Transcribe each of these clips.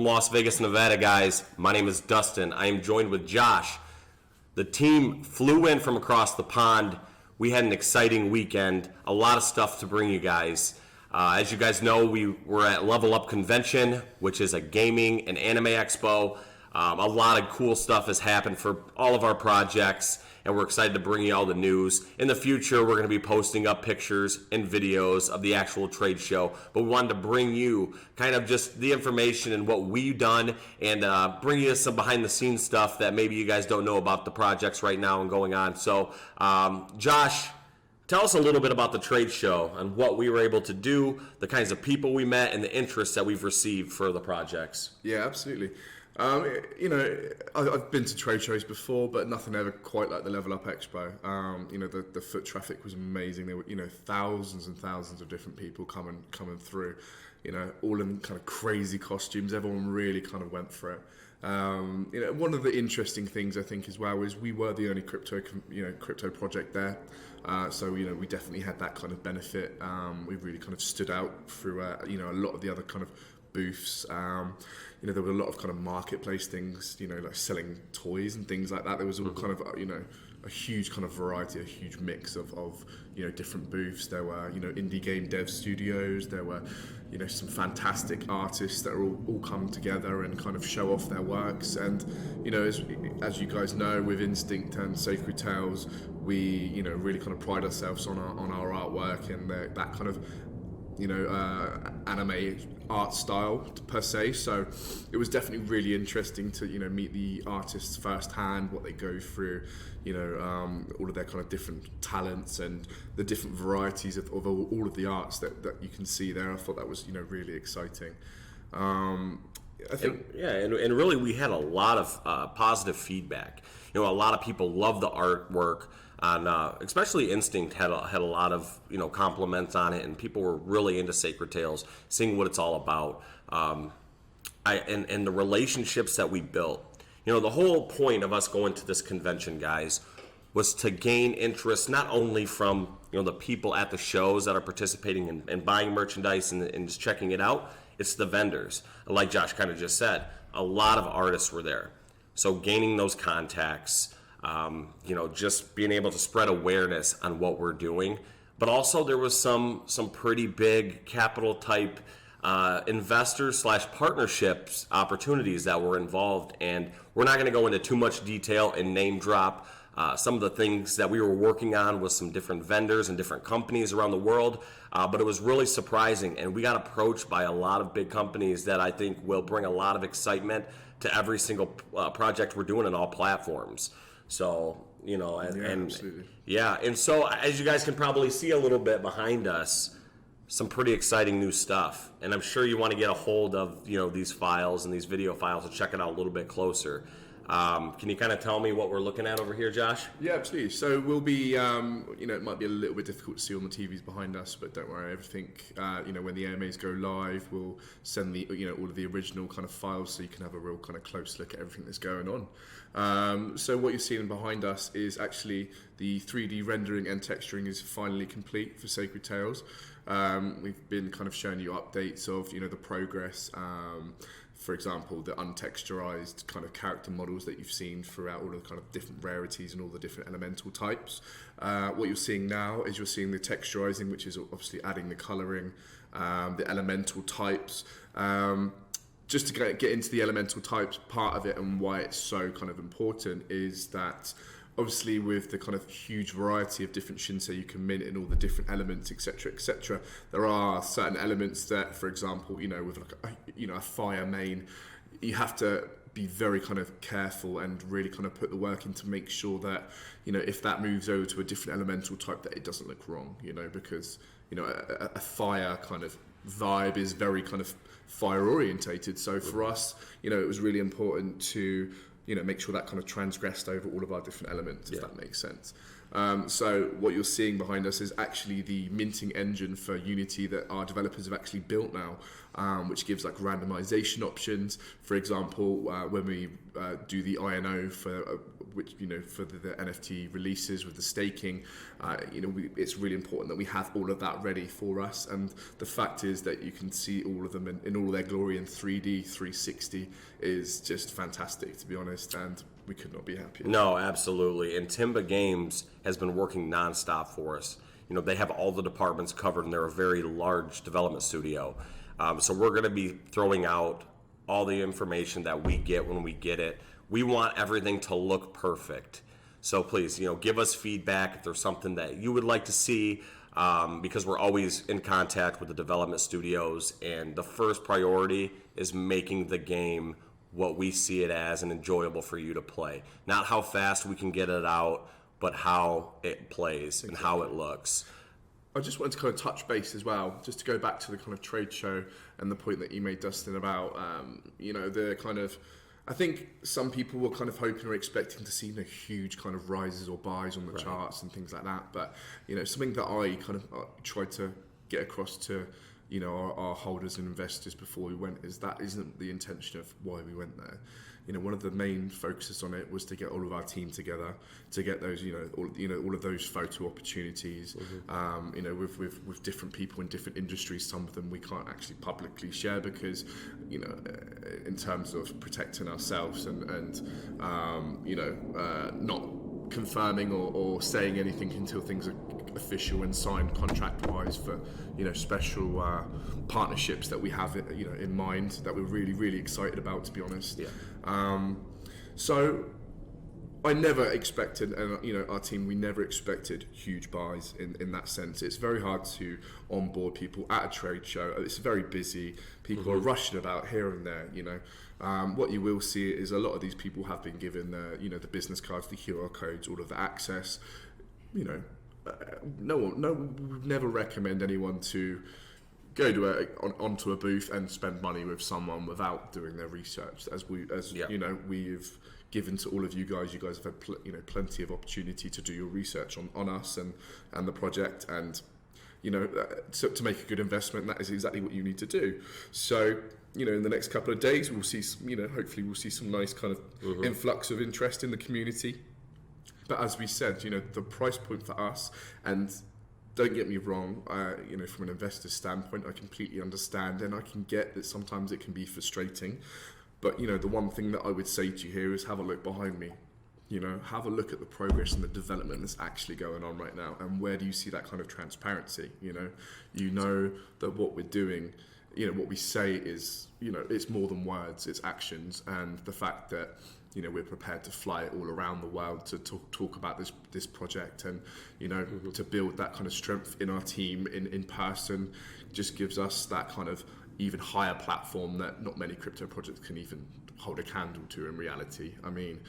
Las Vegas, Nevada, guys. My name is Dustin. I am joined with Josh. The team flew in from across the pond. We had an exciting weekend, a lot of stuff to bring you guys. As you guys know, we were at Lvl Up Convention, which is a gaming and anime expo. A lot of cool stuff has happened for all of our projects, and we're excited to bring you all the news. In the future, we're going to be posting up pictures and videos of the actual trade show, but we wanted to bring you kind of just the information and what we've done, and bring you some behind-the-scenes stuff that maybe you guys don't know about the projects right now and going on. So, Josh, tell us a little bit about the trade show and what we were able to do, the kinds of people we met, and the interest that we've received for the projects. Yeah, absolutely. I've been to trade shows before, but nothing ever quite like the Lvl Up Expo. The foot traffic was amazing. There were, thousands and thousands of different people coming through, all in kind of crazy costumes. Everyone really kind of went for it. One of the interesting things I think as well is we were the only crypto project there. So we definitely had that kind of benefit. We really kind of stood out through, a lot of the other kind of booths. There were a lot of kind of marketplace things, like selling toys and things like that. There was all kind of, a huge kind of variety, a huge mix of different booths. There were, indie game dev studios. There were, some fantastic artists that are all come together and kind of show off their works. And, as you guys know, with Instinct and Sacred Tales, we, really kind of pride ourselves on our artwork and that kind of, anime art style per se. So it was definitely really interesting to meet the artists firsthand, what they go through, all of their kind of different talents and the different varieties of all of the arts that you can see there. I thought that was really exciting. I think and really we had a lot of positive feedback. A lot of people love the artwork. On especially Instinct had a lot of compliments on it, and people were really into Sacred Tales, seeing what it's all about, and the relationships that we built. The whole point of us going to this convention, guys, was to gain interest not only from the people at the shows that are participating and buying merchandise and just checking it out. It's the vendors, like Josh kind of just said. A lot of artists were there, so gaining those contacts. Just being able to spread awareness on what we're doing, but also there was some pretty big capital type investors / partnerships opportunities that were involved, and we're not going to go into too much detail and name drop some of the things that we were working on with some different vendors and different companies around the world, but it was really surprising, and we got approached by a lot of big companies that I think will bring a lot of excitement to every single project we're doing on all platforms. So, and so as you guys can probably see a little bit behind us, some pretty exciting new stuff. And I'm sure you want to get a hold of, these files and these video files and check it out a little bit closer. Can you kind of tell me what we're looking at over here, Josh? Yeah, absolutely. So we'll be, it might be a little bit difficult to see on the TVs behind us, but don't worry, everything, when the AMAs go live, we'll send the, all of the original kind of files so you can have a real kind of close look at everything that's going on. So what you're seeing behind us is actually the 3D rendering and texturing is finally complete for Sacred Tales. We've been kind of showing you updates of, the progress. For example, the untexturized kind of character models that you've seen throughout all of the kind of different rarities and all the different elemental types. What you're seeing now is you're seeing the texturizing, which is obviously adding the coloring, the elemental types. Just to get into the elemental types part of it and why it's so kind of important is that obviously with the kind of huge variety of different Shinsei you can mint in all the different elements, etc., there are certain elements that, for example, with like a fire main, you have to be very kind of careful and really kind of put the work in to make sure that, if that moves over to a different elemental type, that it doesn't look wrong, because, a fire kind of vibe is very kind of fire orientated. So for us, it was really important to make sure that kind of transgressed over all of our different elements, if that makes sense. So what you're seeing behind us is actually the minting engine for Unity that our developers have actually built now, which gives like randomization options. For example, when we do the INO for which for the NFT releases with the staking, it's really important that we have all of that ready for us. And the fact is that you can see all of them in all their glory in 3D 360 is just fantastic, to be honest, and we could not be happier. No, absolutely. And Timba Games has been working nonstop for us. They have all the departments covered, and they're a very large development studio. So we're going to be throwing out all the information that we get when we get it. We want everything to look perfect. So please, give us feedback if there's something that you would like to see, because we're always in contact with the development studios, and the first priority is making the game what we see it as and enjoyable for you to play. Not how fast we can get it out, but how it plays and how it looks. I just wanted to kind of touch base as well, just to go back to the kind of trade show and the point that you made, Dustin, about, the kind of, I think some people were kind of hoping or expecting to see huge kind of rises or buys on the charts and things like that. But, something that I kind of tried to get across to, our holders and investors before we went is that isn't the intention of why we went there. One of the main focuses on it was to get all of our team together, to get those, all of those photo opportunities, with different people in different industries. Some of them we can't actually publicly share because, in terms of protecting ourselves and not confirming or saying anything until things are official and signed contract-wise for, special partnerships that we have, in mind that we're really, really excited about, to be honest. Yeah. So I never expected, and our team, we never expected huge buys in that sense. It's very hard to onboard people at a trade show. It's very busy. People are rushing about here and there. What you will see is a lot of these people have been given the business cards, the QR codes, all of the access. We would never recommend anyone to go to onto a booth and spend money with someone without doing their research. We've given to all of you guys. You guys have had plenty of opportunity to do your research on us and the project, and to make a good investment. That is exactly what you need to do. So in the next couple of days, we'll see hopefully we'll see some nice kind of influx of interest in the community. But as we said, the price point for us, and don't get me wrong, from an investor standpoint, I completely understand, and I can get that sometimes it can be frustrating. But, the one thing that I would say to you here is have a look behind me. Have a look at the progress and the development that's actually going on right now. And where do you see that kind of transparency? That what we're doing, what we say is, it's more than words, it's actions. And the fact that, we're prepared to fly it all around the world to talk about this project, and to build that kind of strength in our team in person just gives us that kind of even higher platform that not many crypto projects can even hold a candle to in reality. I mean,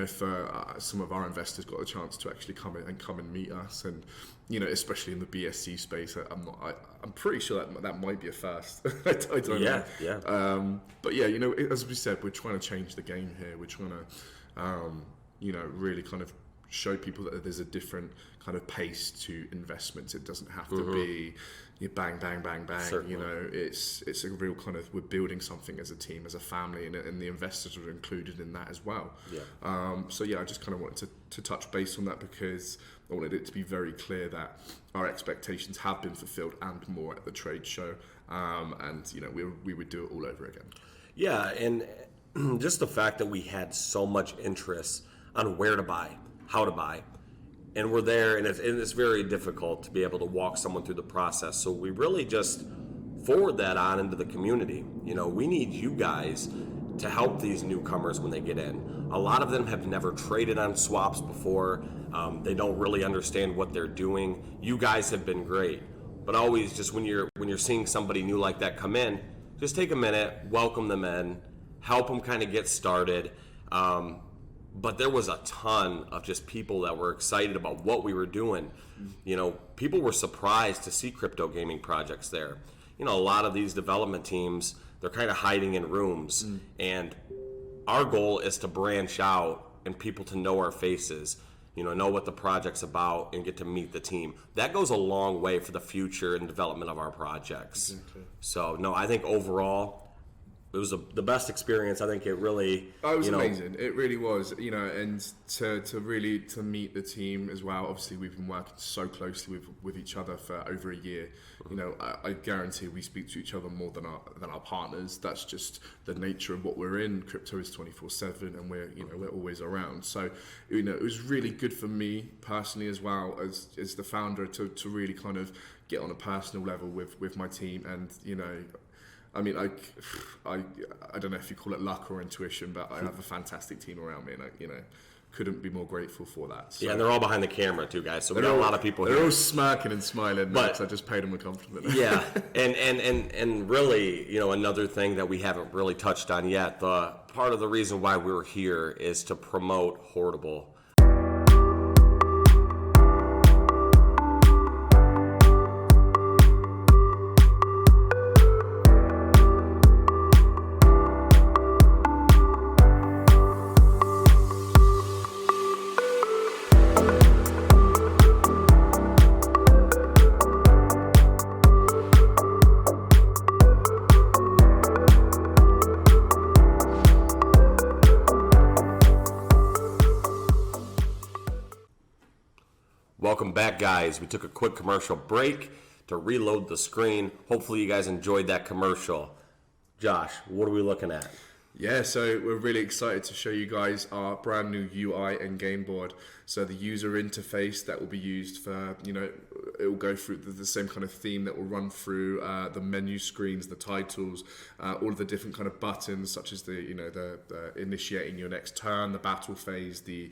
for some of our investors got a chance to actually come and meet us, and especially in the BSC space, I'm pretty sure that might be a first. I don't know. Yeah. But yeah, as we said, we're trying to change the game here. We're trying to, really kind of show people that there's a different kind of pace to investments. It doesn't have to be bang, bang, bang, bang. Certainly. It's a real kind of, we're building something as a team, as a family, and the investors are included in that as well. Yeah. So yeah, I just kind of wanted to touch base on that because I wanted it to be very clear that our expectations have been fulfilled and more at the trade show, and we would do it all over again. Yeah, and just the fact that we had so much interest on where to buy, how to buy, and we're there, and it's very difficult to be able to walk someone through the process. So we really just forward that on into the community. We need you guys to help these newcomers when they get in. A lot of them have never traded on swaps before. They don't really understand what they're doing. You guys have been great, but always just when you're seeing somebody new like that come in, just take a minute, welcome them in, help them kind of get started. But there was a ton of just people that were excited about what we were doing. People were surprised to see crypto gaming projects there. A lot of these development teams, they're kind of hiding in rooms. And our goal is to branch out and people to know our faces, know what the project's about and get to meet the team. That goes a long way for the future and development of our projects. Exactly. So, no, I think overall, the best experience. I think it really. Oh, it was amazing. It really was. And to really meet the team as well. Obviously, we've been working so closely with each other for over a year. I guarantee we speak to each other more than our partners. That's just the nature of what we're in. Crypto is 24/7, and we're always around. So it was really good for me personally as well as the founder to really kind of get on a personal level with my team. And I mean, I don't know if you call it luck or intuition, but I have a fantastic team around me, and I couldn't be more grateful for that. So. Yeah, and they're all behind the camera too, guys. So we got a lot of people here. They're all smirking and smiling, but I just paid them a compliment. Yeah, and really, another thing that we haven't really touched on yet, the part of the reason why we're here is to promote Hoardable. Welcome back, guys. We took a quick commercial break to reload the screen. Hopefully you guys enjoyed that commercial. Josh, what are we looking at? Yeah, so we're really excited to show you guys our brand new UI and game board. So the user interface that will be used for, it will go through the same kind of theme that will run through the menu screens, the titles, all of the different kind of buttons, such as the initiating your next turn, the battle phase, the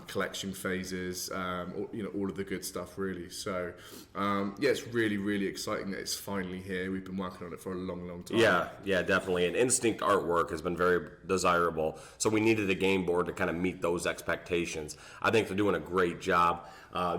collection phases, all of the good stuff really. So it's really, really exciting that it's finally here. We've been working on it for a long, long time. Yeah, definitely. And Instinct artwork has been very desirable. So we needed a game board to kind of meet those expectations. I think they're doing a great job.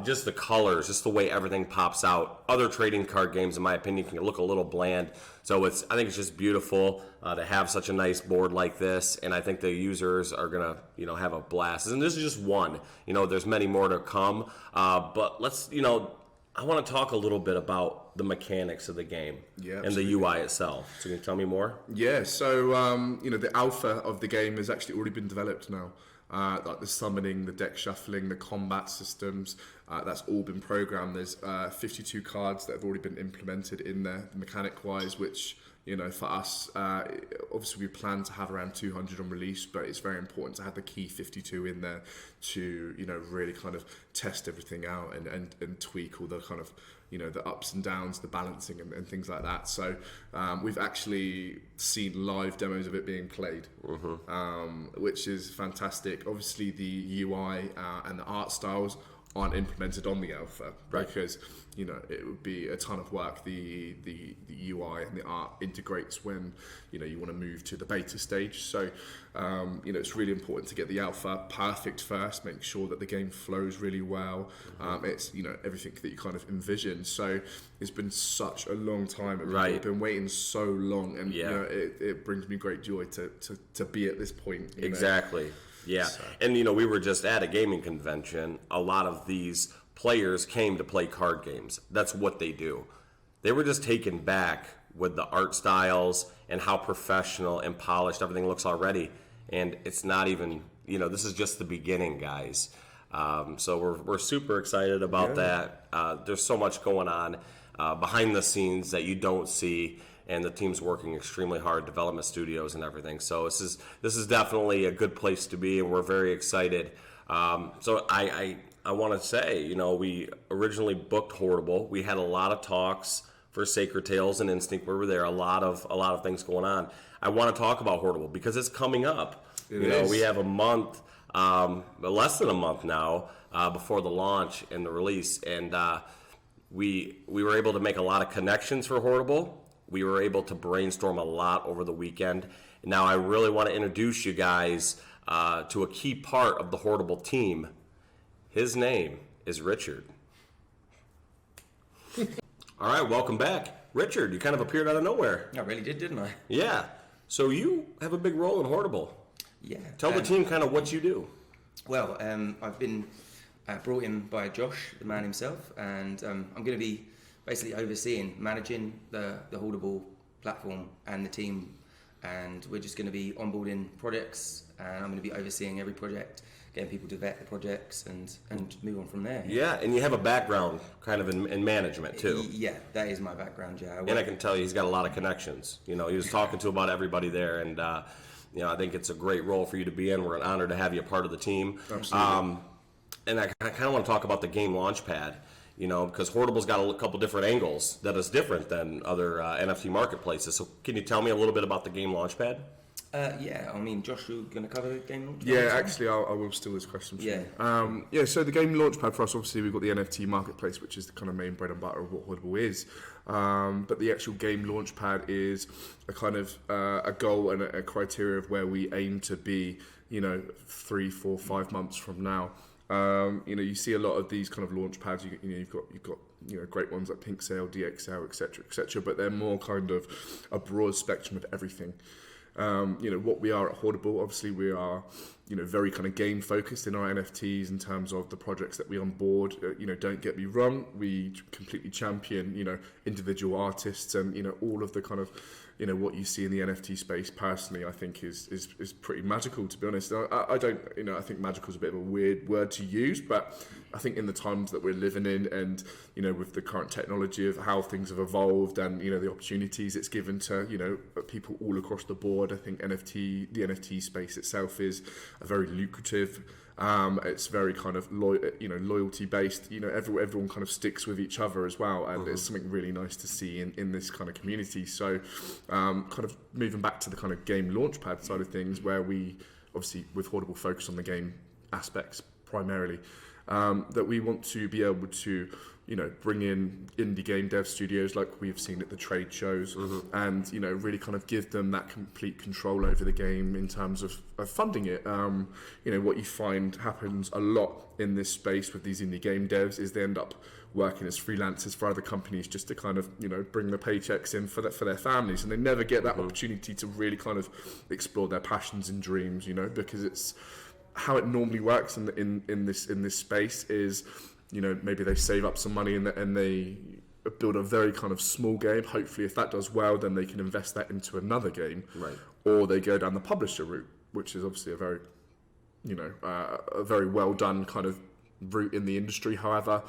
Just the colors, just the way everything pops out. Other trading card games, in my opinion, can look a little bland. So I think it's just beautiful to have such a nice board like this, and I think the users are gonna, have a blast. And this is just one. There's many more to come. But let's, I want to talk a little bit about the mechanics of the game and the UI itself. So can you tell me more? Yeah. So the alpha of the game has actually already been developed now. Like the summoning, the deck shuffling, the combat systems, that's all been programmed. There's 52 cards that have already been implemented in there, mechanic-wise, which, for us, obviously we plan to have around 200 on release, but it's very important to have the key 52 in there to, really kind of test everything out and tweak all the kind of, the ups and downs, the balancing and things like that. So we've actually seen live demos of it being played, which is fantastic. Obviously the UI and the art styles aren't implemented on the alpha, right? Because it would be a ton of work. The UI and the art integrates when you want to move to the beta stage. So it's really important to get the alpha perfect first, make sure that the game flows really well. It's everything that you kind of envision. So it's been such a long time. I've been waiting so long, and it brings me great joy to be at this point. Exactly. Yeah, so. And we were just at a gaming convention. A lot of these players came to play card games. That's what they do. They were just taken back with the art styles and how professional and polished everything looks already. And it's not even, this is just the beginning, guys. So we're super excited about that. There's so much going on behind the scenes that you don't see. And the team's working extremely hard, development studios and everything. So this is definitely a good place to be, and we're very excited. So I want to say, we originally booked Hoardable. We had a lot of talks for Sacred Tales and Instinct. We were there. A lot of things going on. I want to talk about Hoardable because it's coming up. We have a month, less than a month now, before the launch and the release, and we were able to make a lot of connections for Hoardable. We were able to brainstorm a lot over the weekend. Now I really want to introduce you guys to a key part of the Hoardable team. His name is Richard. All right, welcome back. Richard, you kind of appeared out of nowhere. I really did, didn't I? Yeah. So you have a big role in Hoardable. Yeah. Tell the team kind of what you do. Well, I've been brought in by Josh, the man himself, and I'm going to be basically overseeing, managing the Hoardable platform and the team and we're just going to be onboarding projects, and I'm going to be overseeing every project, getting people to vet the projects, and move on from there. Yeah, and you have a background kind of in management too. Yeah, that is my background. Yeah, And I can tell you, he's got a lot of connections. You know, he was talking to about everybody there, and you know, I think it's a great role for you to be in. We're an honor to have you a part of the team. Absolutely. And I kind of want to talk about the game launchpad. You know, because Hoardable's got a couple different angles that is different than other NFT marketplaces. So can you tell me a little bit about the game launchpad? Yeah, I mean, Josh, you're going to cover the game launch? Yeah, actually, I will steal this question from you. Yeah, so the game launchpad for us, obviously, we've got the NFT Marketplace, which is the kind of main bread and butter of what Hoardable is. But the actual game launchpad is a kind of a goal and a criteria of where we aim to be, you know, 3, 4, 5 months from now. You know, you see a lot of these kind of launch pads. You've got you know, great ones like Pink Sale, DXL, etc. But they're more kind of a broad spectrum of everything. You know, what we are at Hoardable, obviously we are, you know, very kind of game focused in our NFTs in terms of the projects that we onboard. You know, don't get me wrong, we completely champion, you know, individual artists and, you know, all of the kind of, you know, what you see in the NFT space personally, I think is pretty magical, to be honest. I don't, you know, I think magical is a bit of a weird word to use, but I think in the times that we're living in and, you know, with the current technology of how things have evolved and, you know, the opportunities it's given to, you know, people all across the board, I think the NFT space itself is a very lucrative. It's very kind of loyalty based. You know, everyone kind of sticks with each other as well, and it's something really nice to see in this kind of community. So, kind of moving back to the kind of game launchpad side of things, where we obviously with Hoardable focus on the game aspects primarily, that we want to be able to, you know, bring in indie game dev studios like we've seen at the trade shows, and, you know, really kind of give them that complete control over the game in terms of funding it. You know, what you find happens a lot in this space with these indie game devs is they end up working as freelancers for other companies just to kind of, you know, bring the paychecks in for their families, and they never get that opportunity to really kind of explore their passions and dreams, you know, because it's how it normally works in this space is, you know, maybe they save up some money and they build a very kind of small game. Hopefully, if that does well, then they can invest that into another game. Right. Or they go down the publisher route, which is obviously a very, you know, a very well done kind of route in the industry. However,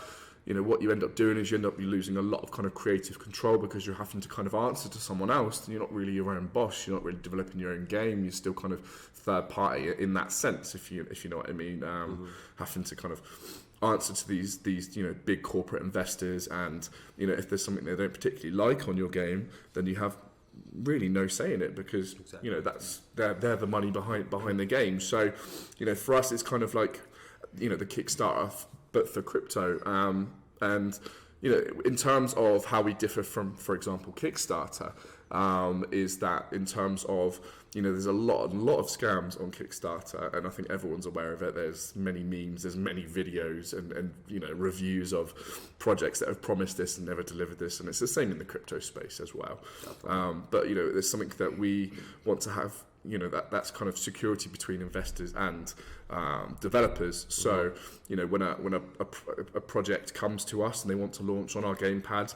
you know, what you end up doing is you end up losing a lot of kind of creative control because you're having to kind of answer to someone else, and you're not really your own boss. You're not really developing your own game. You're still kind of third party in that sense, if you know what I mean. Having to kind of answer to these you know, big corporate investors, and, you know, if there's something they don't particularly like on your game, then you have really no say in it because you know, that's they're the money behind the game. So, you know, for us it's kind of like, you know, the Kickstarter but for crypto. And, you know, in terms of how we differ from, for example, Kickstarter, is that in terms of, you know, there's a lot of scams on Kickstarter, and I think everyone's aware of it. There's many memes, there's many videos and you know, reviews of projects that have promised this and never delivered this, and it's the same in the crypto space as well. But, you know, there's something that we want to have, you know, that's kind of security between investors and developers. So, you know, when a project comes to us and they want to launch on our gamepad,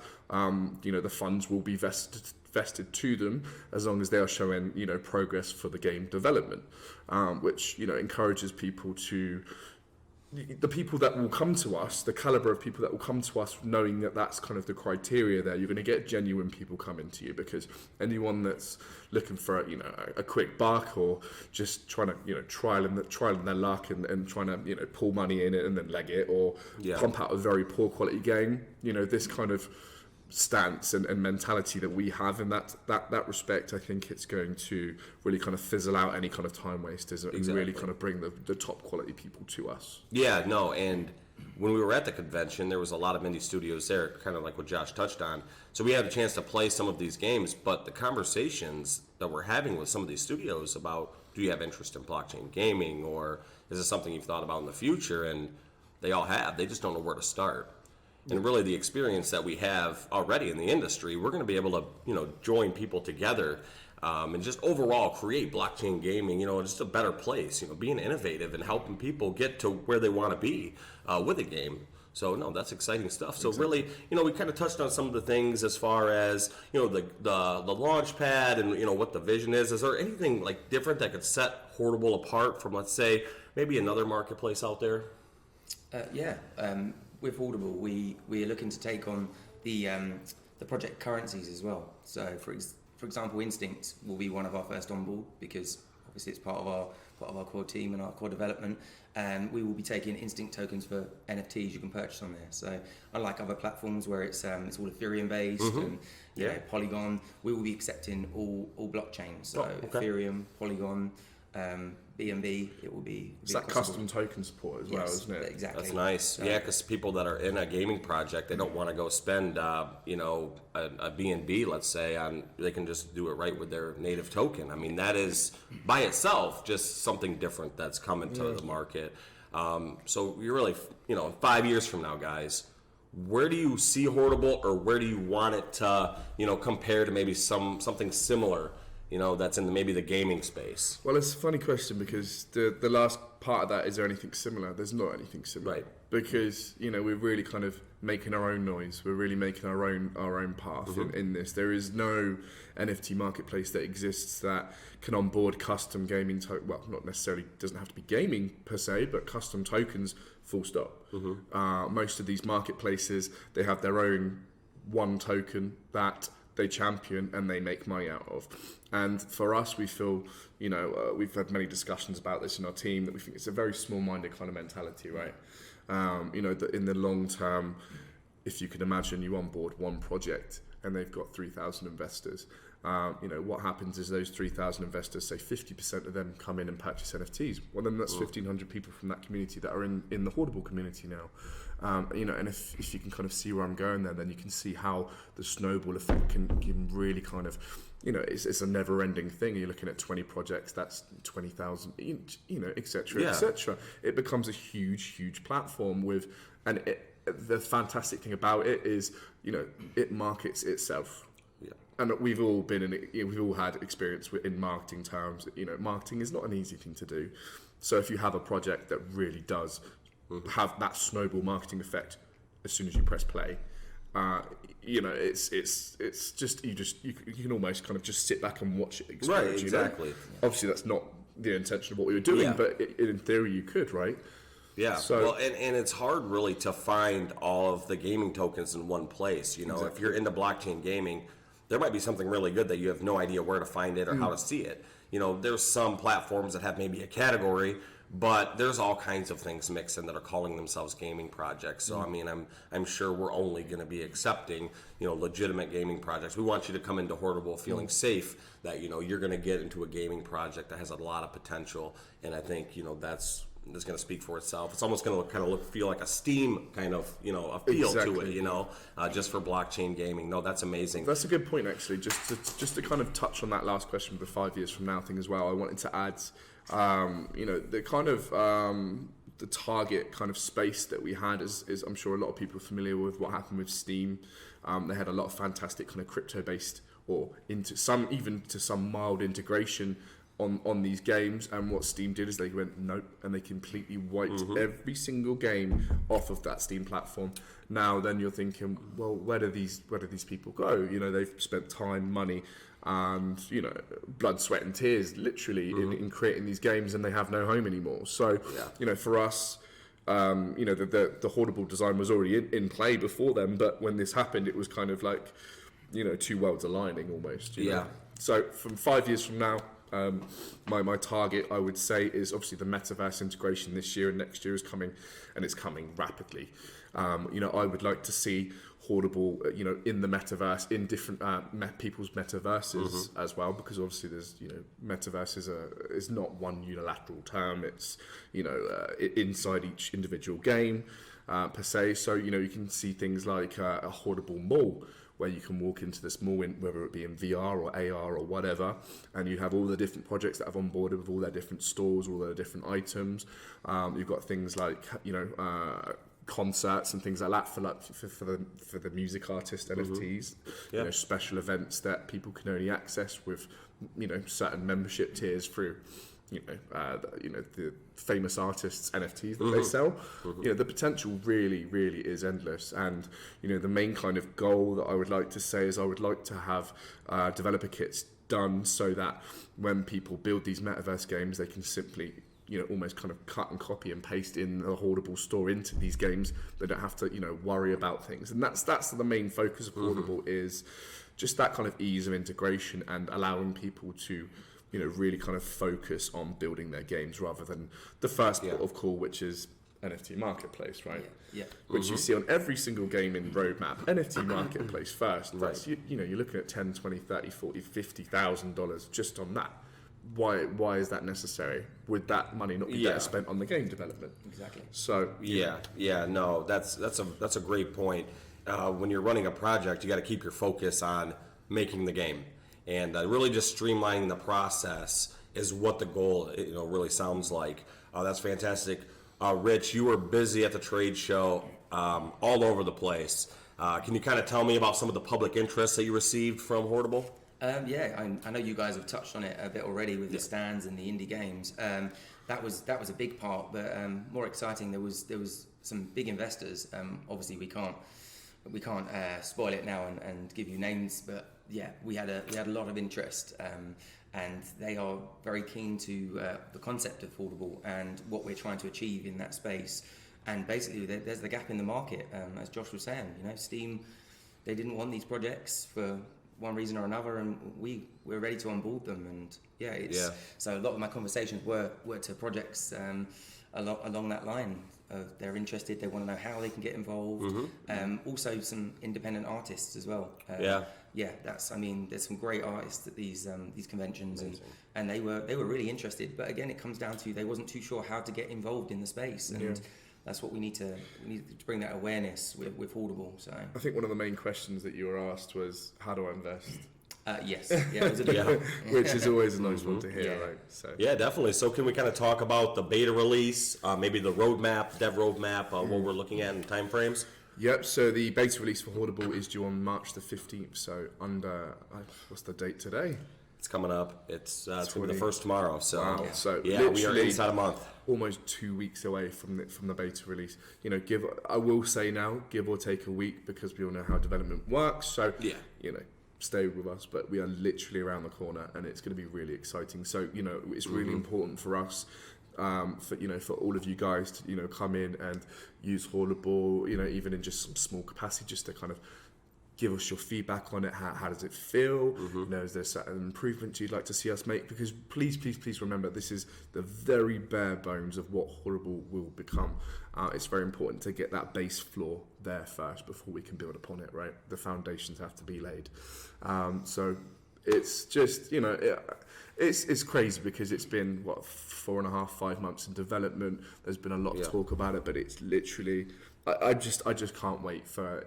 you know, the funds will be vested to them as long as they are showing, you know, progress for the game development, which, you know, encourages people to, the people that will come to us, the caliber of people that will come to us, knowing that that's kind of the criteria there. You're going to get genuine people coming to you, because anyone that's looking for, you know, a quick buck or just trying to, you know, trialing their luck and trying to, you know, pull money in it and then leg it, or pump out a very poor quality game, you know, this kind of stance and mentality that we have in that respect, I think it's going to really kind of fizzle out any kind of time wasters and really kind of bring the top quality people to us. Yeah, no, and when we were at the convention, there was a lot of indie studios there, kind of like what Josh touched on. So we had a chance to play some of these games, but the conversations that we're having with some of these studios about, do you have interest in blockchain gaming, or is this something you've thought about in the future? And they all have. They just don't know where to start. And really the experience that we have already in the industry, we're going to be able to, you know, join people together and just overall create blockchain gaming, you know, just a better place, you know, being innovative and helping people get to where they want to be with a game. So no, that's exciting stuff. So really, we kind of touched on some of the things as far as the launch pad and what the vision is. Is there anything like different that could set Hoardable apart from, let's say, maybe another marketplace out there? With Hoardable, we are looking to take on the project currencies as well. So for example, Instinct will be one of our first on board because obviously it's part of our core team and our core development. And we will be taking Instinct tokens for NFTs you can purchase on there. So unlike other platforms where it's all Ethereum based and Polygon, we will be accepting all blockchains. So Ethereum, Polygon, BNB, it will be. It's that custom token support as well, isn't it? Exactly. That's nice. Yeah, because people that are in a gaming project, they don't want to go spend, a BNB, let's say, they can just do it right with their native token. I mean, that is by itself just something different that's coming to the market. So you're really, 5 years from now, guys, where do you see Hoardable, or where do you want it to, compare to maybe something similar? That's in maybe the gaming space. Well, it's a funny question because the last part of that, is there anything similar? There's not anything similar. Right. Because, we're really kind of making our own noise. We're really making our own path in this. There is no NFT marketplace that exists that can onboard custom gaming well, not necessarily, doesn't have to be gaming per se, but custom tokens, full stop. Most of these marketplaces, they have their own one token that they champion and they make money out of. And for us, we feel, we've had many discussions about this in our team, that we think it's a very small-minded kind of mentality, right? That in the long term, if you can imagine you onboard one project and they've got 3,000 investors, what happens is those 3,000 investors, say 50% of them come in and purchase NFTs. Well, then that's 1,500 people from that community that are in the Hoardable community now. And if you can kind of see where I'm going there, then you can see how the snowball effect can really kind of, it's a never-ending thing. You're looking at 20 projects, that's 20,000 each, et cetera, et cetera. It becomes a huge platform the fantastic thing about it is, it markets itself. And we've all we've all had experience in marketing terms. Marketing is not an easy thing to do. So if you have a project that really does have that snowball marketing effect, as soon as you press play, it's just you can almost kind of just sit back and watch it explode. Right, exactly. Obviously, that's not the intention of what we were doing, but in theory, you could, right? Yeah. So, and it's hard really to find all of the gaming tokens in one place. If you're into blockchain gaming, there might be something really good that you have no idea where to find it or how to see it. There's some platforms that have maybe a category, but there's all kinds of things mixed in that are calling themselves gaming projects. So I mean, I'm sure we're only going to be accepting legitimate gaming projects. We want you to come into Hoardable feeling safe that you're going to get into a gaming project that has a lot of potential, and I think that's going to speak for itself. It's almost going to kind of feel like a Steam kind of a feel to it, just for blockchain gaming. No, that's amazing. That's a good point, actually. Just to kind of touch on that last question with the 5 years from now thing as well. I wanted to add, the kind of the target kind of space that we had is I'm sure a lot of people are familiar with what happened with Steam. They had a lot of fantastic kind of crypto-based or into some mild integration on these games, and what Steam did is they went nope, and they completely wiped every single game off of that Steam platform. Now then you're thinking, well, where do these people go? They've spent time, money, and blood, sweat and tears literally in creating these games, and they have no home anymore. So for us, the Hoardable design was already in play before then, but when this happened, it was kind of like two worlds aligning almost. You know? So from 5 years from now, my target, I would say, is obviously the metaverse integration this year and next year is coming, and it's coming rapidly. I would like to see Hoardable, in the metaverse, in different people's metaverses as well, because obviously there's, metaverse is not one unilateral term. It's, inside each individual game per se. So, you can see things like a Hoardable mall, where you can walk into this mall, whether it be in VR or AR or whatever, and you have all the different projects that have onboarded with all their different stores, all their different items. You've got things like, concerts and things like that for the music artist NFTs, special events that people can only access with, certain membership tiers through, the famous artists NFTs that they sell. The potential really is endless, and the main kind of goal that I would like to say is I would like to have developer kits done so that when people build these metaverse games, they can simply almost kind of cut and copy and paste in a Hoardable store into these games. They don't have to worry about things, and that's the main focus of Hoardable, is just that kind of ease of integration and allowing people to really kind of focus on building their games rather than the first port of call, which is NFT Marketplace, right? Yeah. Which you see on every single game in roadmap. NFT Marketplace first. That's, you're looking at 10, 20, 30, 40, $50,000 just on that. Why is that necessary? Would that money not be better spent on the game development? Exactly. So no, that's a great point. When you're running a project, you got to keep your focus on making the game, and really just streamlining the process is what the goal really sounds like. That's fantastic. Rich, you were busy at the trade show, all over the place. Can you kind of tell me about some of the public interest that you received from Hoardable? I know you guys have touched on it a bit already with the stands and the indie games. That was a big part, but more exciting, there was some big investors. Obviously, we can't spoil it now and give you names, but we had a lot of interest, and they are very keen to the concept of Hoardable and what we're trying to achieve in that space. And basically, there's the gap in the market, as Josh was saying. Steam, they didn't want these projects for one reason or another, and we're ready to onboard them. And so a lot of my conversations were to projects along that line. They're interested, they want to know how they can get involved. Also some independent artists as well. There's some great artists at these conventions, and they were really interested. But again, it comes down to they wasn't too sure how to get involved in the space, and that's what we need to bring that awareness with Hoardable. So I think one of the main questions that you were asked was, how do I invest? Yes, it was a big one. Which is always a nice one to hear, right? So Definitely. So can we kind of talk about the beta release, maybe the roadmap, dev roadmap, what we're looking at in timeframes? Yep, so the beta release for Hoardable is due on March the 15th, so what's the date today? It's coming up. It's going to be the first tomorrow. So wow. So we are inside a month. Almost 2 weeks away from the beta release. I will say now, give or take a week, because we all know how development works. So stay with us, but we are literally around the corner, and it's going to be really exciting. So it's really important for us, for all of you guys to come in and use Hoardable, even in just some small capacity, just to kind of give us your feedback on it. How does it feel? Is there certain improvements you'd like to see us make? Because please remember, this is the very bare bones of what Hoardable will become. It's very important to get that base floor there first before we can build upon it, right? The foundations have to be laid. So it's just, it's crazy, because it's been 4.5, 5 months in development. There's been a lot of talk about it, but it's literally, I just can't wait for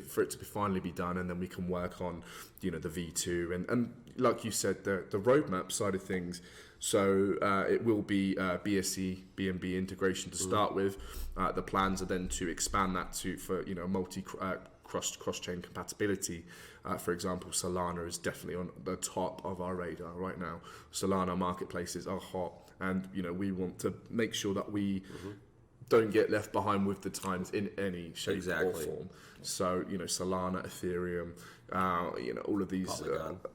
for it to finally be done, and then we can work on the V2 and like you said, the roadmap side of things. So it will be BSC BNB integration to start with. The plans are then to expand that for multi cross-chain compatibility. For example, Solana is definitely on the top of our radar right now. Solana marketplaces are hot, and we want to make sure that we don't get left behind with the times in any shape or form. So Solana, Ethereum, all of these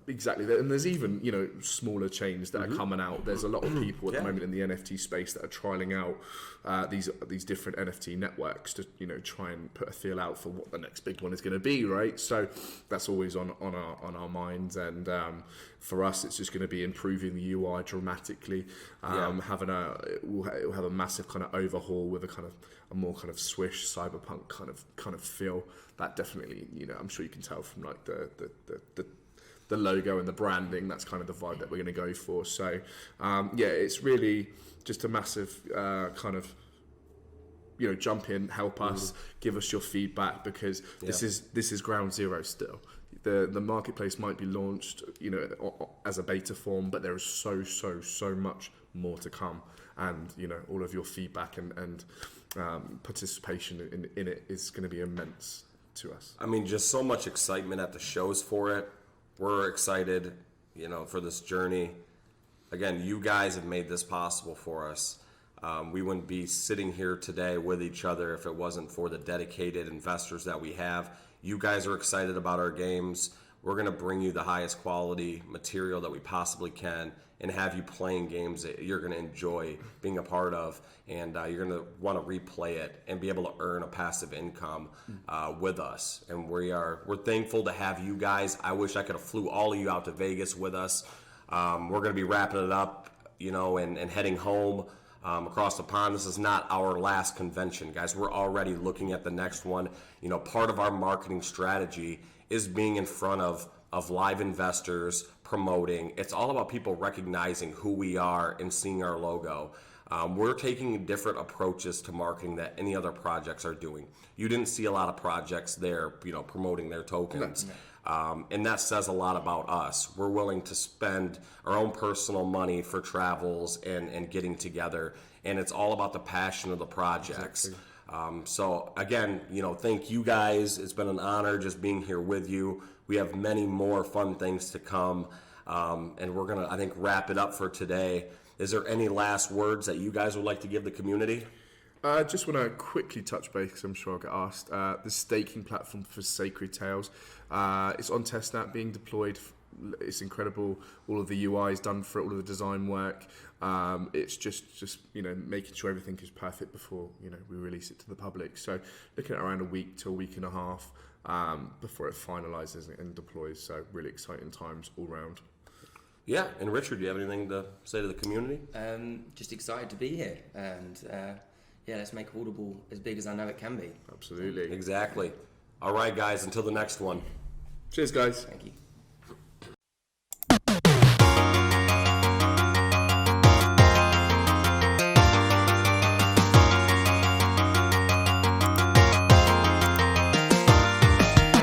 exactly. And there's even smaller chains that are coming out. There's a lot of people at the moment in the NFT space that are trialing out these different NFT networks to try and put a feel out for what the next big one is going to be, right? So that's always on our minds, and for us, it's just going to be improving the UI dramatically. We'll have a massive kind of overhaul with a more kind of swish cyberpunk kind of feel. That definitely, I'm sure you can tell from like the logo and the branding. That's kind of the vibe that we're going to go for. So it's really just a massive kind of jump in, help us, give us your feedback, because this is ground zero still. The marketplace might be launched as a beta form, but there is so much more to come, and all of your feedback and participation in it is going to be immense to us. I mean, just so much excitement at the shows for it. We're excited for this journey. again, you guys have made this possible for us. We wouldn't be sitting here today with each other if it wasn't for the dedicated investors that we have. You guys are excited about our games. We're going to bring you the highest quality material that we possibly can and have you playing games that you're going to enjoy being a part of, and you're going to want to replay it and be able to earn a passive income with us. And we're thankful to have you guys. I wish I could have flew all of you out to Vegas with us. We're going to be wrapping it up, and heading home across the pond. This is not our last convention, guys. We're already looking at the next one. Part of our marketing strategy is being in front of live investors, promoting. It's all about people recognizing who we are and seeing our logo. We're taking different approaches to marketing that any other projects are doing. You didn't see a lot of projects there, promoting their tokens. And that says a lot about us. We're willing to spend our own personal money for travels and getting together. And it's all about the passion of the projects. Exactly. So again, thank you guys. It's been an honor just being here with you. We have many more fun things to come. And we're going to, I think, wrap it up for today. Is there any last words that you guys would like to give the community? I just want to quickly touch base, because I'm sure I'll get asked. The staking platform for Sacred Tales. It's on testnet, being deployed. It's incredible. All of the UI is done for it, all of the design work. It's just making sure everything is perfect before we release it to the public. So looking at around a week to a week and a half before it finalizes and deploys. So really exciting times all round. Yeah, and Richard, do you have anything to say to the community? Just excited to be here, and let's make Hoardable as big as I know it can be. Absolutely. Exactly. All right, guys, until the next one. Cheers, guys. Thank you.